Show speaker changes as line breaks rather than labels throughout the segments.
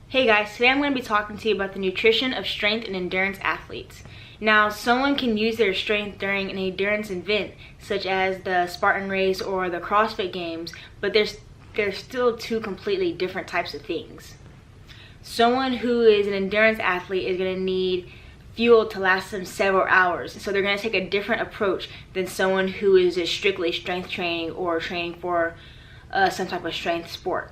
Hey guys, today I'm going to be talking to you about the nutrition of strength and endurance athletes. Now, someone can use their strength during an endurance event, such as the Spartan race or the CrossFit Games, but they're still two completely different types of things. Someone who is an endurance athlete is going to need fuel to last them several hours, so they're going to take a different approach than someone who is just strictly strength training or training for some type of strength sport.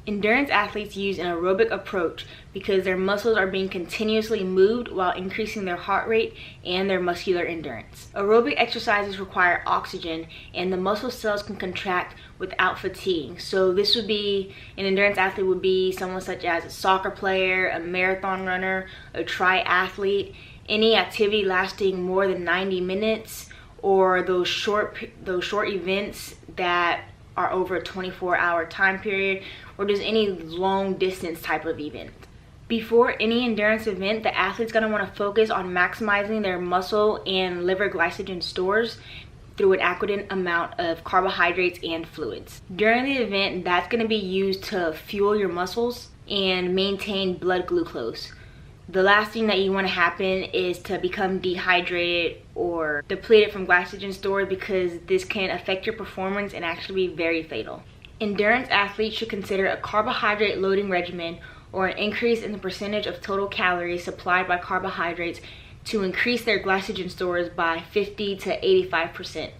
Endurance athletes use an aerobic approach because their muscles are being continuously moved while increasing their heart rate and their muscular endurance. Aerobic exercises require oxygen and the muscle cells can contract without fatigue. So this would be, an endurance athlete would be someone such as a soccer player, a marathon runner, a triathlete, any activity lasting more than 90 minutes, or those short events that are over a 24-hour time period, or just any long distance type of event. Before any endurance event, the athlete's going to want to focus on maximizing their muscle and liver glycogen stores through an adequate amount of carbohydrates and fluids. During the event, that's going to be used to fuel your muscles and maintain blood glucose. The last thing that you want to happen is to become dehydrated or depleted from glycogen stores, because this can affect your performance and actually be very fatal. Endurance athletes should consider a carbohydrate loading regimen or an increase in the percentage of total calories supplied by carbohydrates to increase their glycogen stores by 50 to 85%.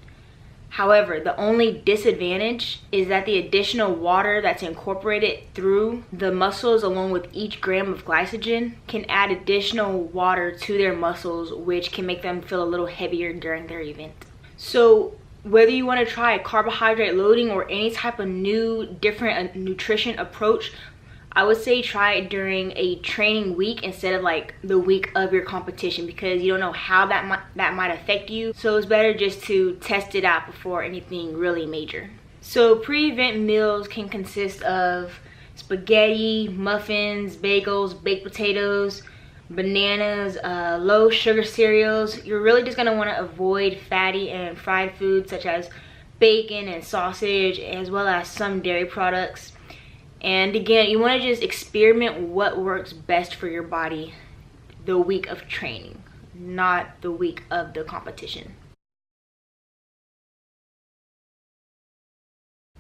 However, the only disadvantage is that the additional water that's incorporated through the muscles along with each gram of glycogen can add additional water to their muscles, which can make them feel a little heavier during their event. So whether you want to try a carbohydrate loading or any type of new different nutrition approach, I would say try it during a training week instead of like the week of your competition, because you don't know how that might affect you. So it's better just to test it out before anything really major. So pre-event meals can consist of spaghetti, muffins, bagels, baked potatoes, bananas, low sugar cereals. You're really just going to want to avoid fatty and fried foods such as bacon and sausage, as well as some dairy products. And again, you want to just experiment what works best for your body the week of training, not the week of the competition.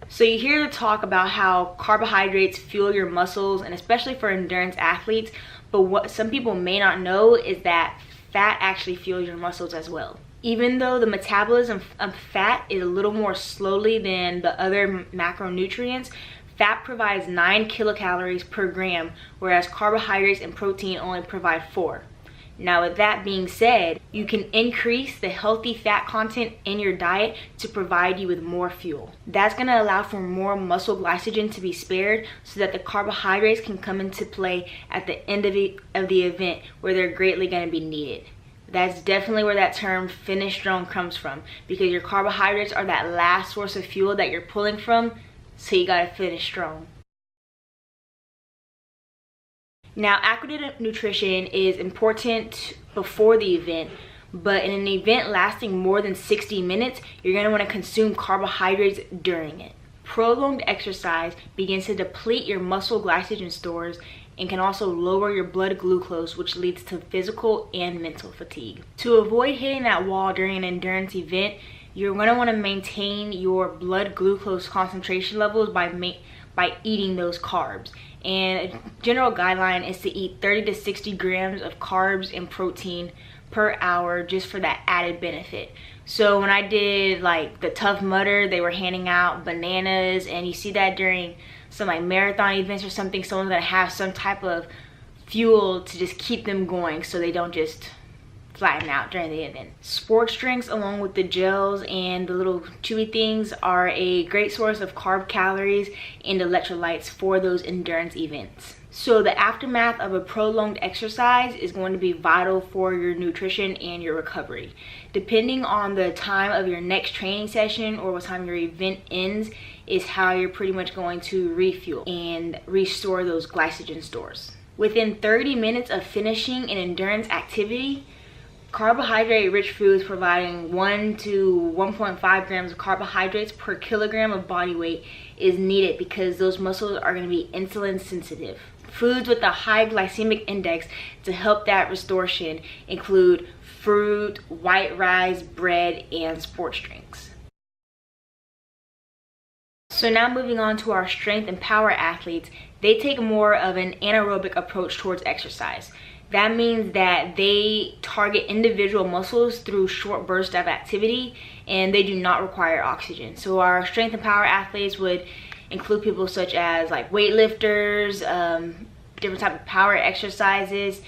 So you hear the talk about how carbohydrates fuel your muscles, and especially for endurance athletes, but what some people may not know is that fat actually fuels your muscles as well. Even though the metabolism of fat is a little more slowly than the other macronutrients, fat provides 9 kilocalories per gram, whereas carbohydrates and protein only provide 4. Now, with that being said, you can increase the healthy fat content in your diet to provide you with more fuel. That's going to allow for more muscle glycogen to be spared so that the carbohydrates can come into play at the end of the event, where they're greatly going to be needed. That's definitely where that term finish strong comes from, because your carbohydrates are that last source of fuel that you're pulling from, so you gotta finish strong. Now, adequate nutrition is important before the event, but in an event lasting more than 60 minutes, you're going to want to consume carbohydrates during it. Prolonged exercise begins to deplete your muscle glycogen stores and can also lower your blood glucose, which leads to physical and mental fatigue. To avoid hitting that wall during an endurance event, you're going to want to maintain your blood glucose concentration levels by eating those carbs. And a general guideline is to eat 30 to 60 grams of carbs and protein per hour, just for that added benefit. So when I did like the Tough Mudder, they were handing out bananas, and you see that during some like marathon events or something, someone's going to have some type of fuel to just keep them going so they don't just flatten out during the event. Sports drinks, along with the gels and the little chewy things, are a great source of carb calories and electrolytes for those endurance events. So the aftermath of a prolonged exercise is going to be vital for your nutrition and your recovery. Depending on the time of your next training session or what time your event ends is how you're pretty much going to refuel and restore those glycogen stores. Within 30 minutes of finishing an endurance activity, Carbohydrate rich foods providing 1 to 1.5 grams of carbohydrates per kilogram of body weight is needed because those muscles are going to be insulin sensitive. Foods with a high glycemic index to help that restoration include fruit, white rice, bread, and sports drinks. So now moving on to our strength and power athletes, they take more of an anaerobic approach towards exercise. That means that they target individual muscles through short bursts of activity and they do not require oxygen. So our strength and power athletes would include people such as like weightlifters, different type of power exercises,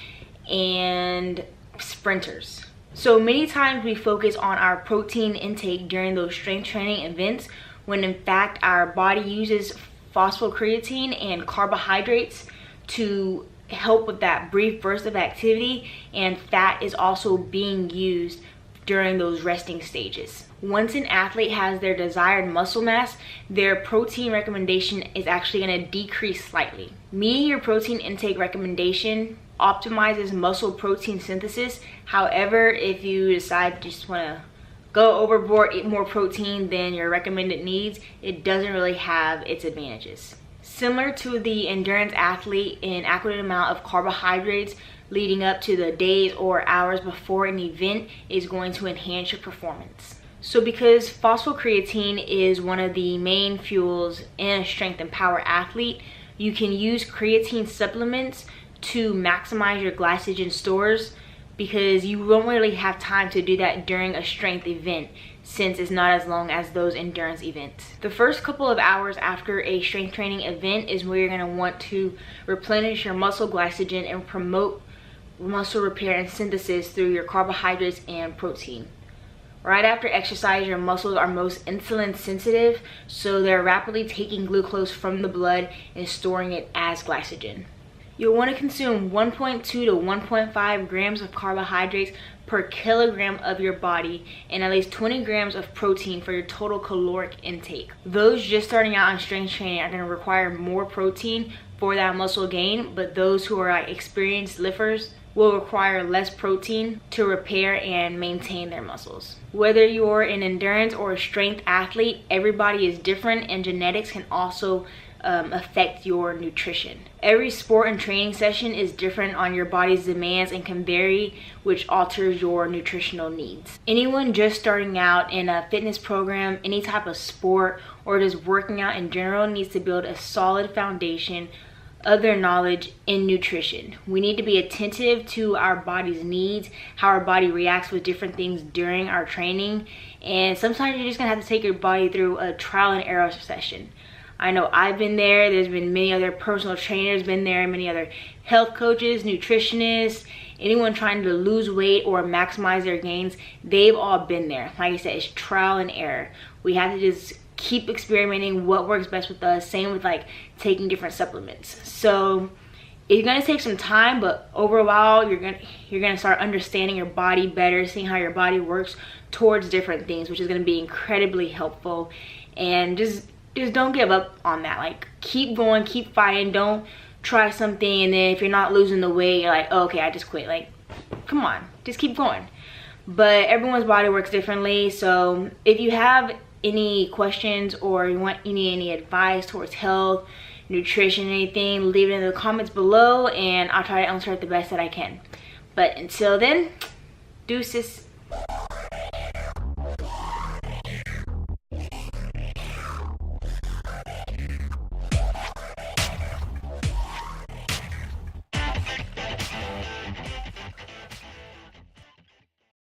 and sprinters. So many times we focus on our protein intake during those strength training events when in fact our body uses phosphocreatine and carbohydrates to help with that brief burst of activity, and fat is also being used during those resting stages. Once an athlete has their desired muscle mass, their protein recommendation is actually going to decrease slightly. Meeting your protein intake recommendation optimizes muscle protein synthesis. However, if you decide to just want to go overboard, eat more protein than your recommended needs, it doesn't really have its advantages. Similar to the endurance athlete, an adequate amount of carbohydrates leading up to the days or hours before an event is going to enhance your performance. So because phosphocreatine is one of the main fuels in a strength and power athlete, you can use creatine supplements to maximize your glycogen stores because you won't really have time to do that during a strength event since it's not as long as those endurance events. The first couple of hours after a strength training event is where you're going to want to replenish your muscle glycogen and promote muscle repair and synthesis through your carbohydrates and protein. Right after exercise, your muscles are most insulin sensitive, so they're rapidly taking glucose from the blood and storing it as glycogen. You'll want to consume 1.2 to 1.5 grams of carbohydrates per kilogram of your body and at least 20 grams of protein for your total caloric intake. Those just starting out on strength training are going to require more protein for that muscle gain, but those who are experienced lifters will require less protein to repair and maintain their muscles. Whether you're an endurance or a strength athlete, everybody is different, and genetics can also affect your nutrition. Every sport and training session is different on your body's demands and can vary, which alters your nutritional needs. Anyone just starting out in a fitness program, any type of sport, or just working out in general needs to build a solid foundation of their knowledge in nutrition. We need to be attentive to our body's needs, how our body reacts with different things during our training, and sometimes you're just gonna have to take your body through a trial and error session. I know I've been there. There's been many other personal trainers been there, many other health coaches, nutritionists, anyone trying to lose weight or maximize their gains. They've all been there. Like I said, it's trial and error. We have to just keep experimenting what works best with us. Same with taking different supplements. So it's gonna take some time, but over a while you're gonna start understanding your body better, seeing how your body works towards different things, which is gonna be incredibly helpful. And just don't give up on that. Keep going, keep fighting. Don't try something and then if you're not losing the weight, you're like, oh, okay, I just quit. Come on, just keep going. But everyone's body works differently. So if you have any questions or you need any advice towards health, nutrition, anything, leave it in the comments below and I'll try to answer it the best that I can. But until then, deuces.